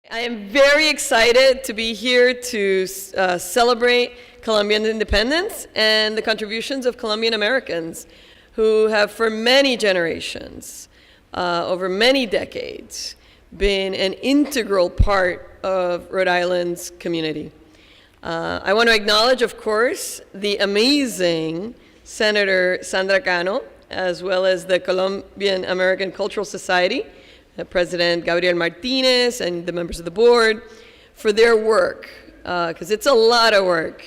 I am very excited to be here to celebrate Colombian independence and the contributions of Colombian Americans who have for many generations, over many decades, been an integral part of Rhode Island's community. I want to acknowledge, of course, the amazing Senator Sandra Cano, as well as the Colombian American Cultural Society, President Gabriel Martinez and the members of the board for their work, because it's a lot of work.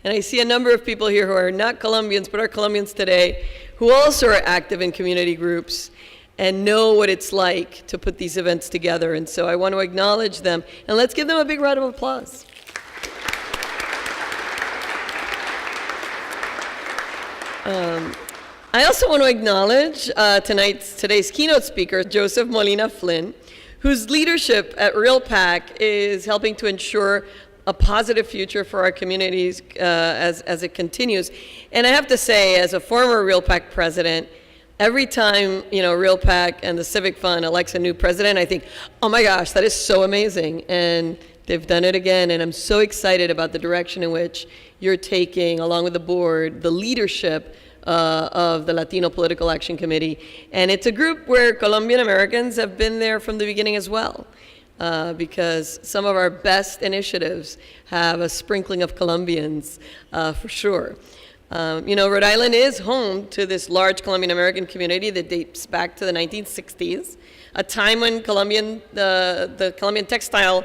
And I see a number of people here who are not Colombians, but are Colombians today, who also are active in community groups and know what it's like to put these events together. And so I want to acknowledge them. And let's give them a big round of applause. I also want to acknowledge today's keynote speaker, Joseph Molina Flynn, whose leadership at Real PAC is helping to ensure a positive future for our communities as it continues. And I have to say, as a former Real PAC president, every time Real PAC and the Civic Fund elects a new president, I think, oh my gosh, that is so amazing. And they've done it again, and I'm so excited about the direction in which you're taking, along with the board, the leadership of the Latino Political Action Committee. And it's a group where Colombian Americans have been there from the beginning as well, because some of our best initiatives have a sprinkling of Colombians, for sure. Rhode Island is home to this large Colombian American community that dates back to the 1960s, a time when the Colombian textile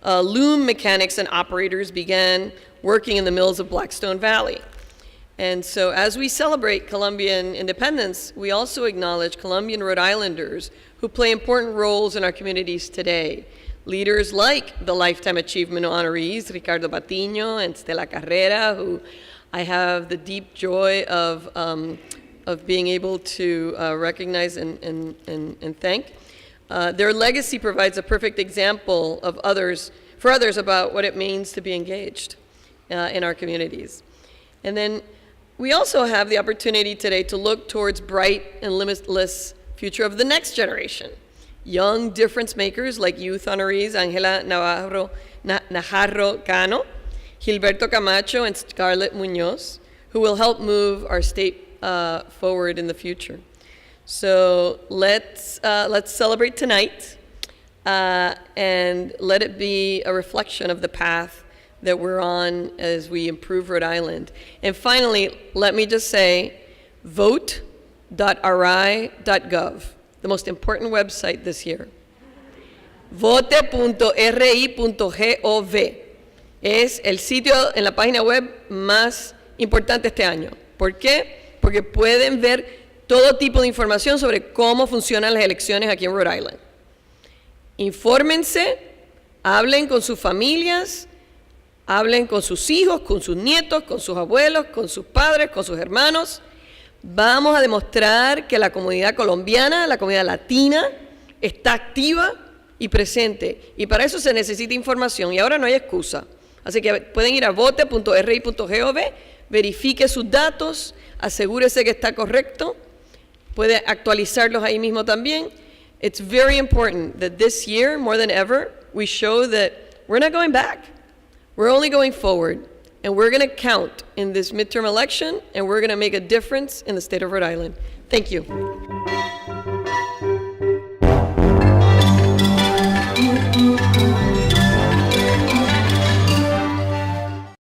loom mechanics and operators began working in the mills of Blackstone Valley. And so as we celebrate Colombian independence, we also acknowledge Colombian Rhode Islanders who play important roles in our communities today. Leaders like the Lifetime Achievement honorees, Ricardo Patiño and Stella Carrera, who I have the deep joy of being able to recognize and thank. Their legacy provides a perfect example for others about what it means to be engaged in our communities. And then we also have the opportunity today to look towards bright and limitless future of the next generation. Young difference makers like youth honorees Ángela Najarro Cano, Gilberto Camacho, and Scarlett Muñoz, who will help move our state forward in the future. So let's celebrate tonight and let it be a reflection of the path that we're on as we improve Rhode Island. And finally, let me just say, Vote.ri.gov, the most important website this year. Vote.ri.gov es el sitio en la página web más importante este año. ¿Por qué? Porque pueden ver todo tipo de información sobre cómo funcionan las elecciones aquí en Rhode Island. Infórmense, hablen con sus familias, hablen con sus hijos, con sus nietos, con sus abuelos, con sus padres, con sus hermanos. Vamos a demostrar que la comunidad colombiana, la comunidad latina, está activa y presente. Y para eso se necesita información. Y ahora no hay excusa. Así que pueden ir a vote.ri.gov, verifique sus datos, asegúrese que está correcto. Puede actualizarlos ahí mismo también. It's very important that this year, more than ever, we show that we're not going back. We're only going forward, and we're going to count in this midterm election, and we're going to make a difference in the state of Rhode Island. Thank you.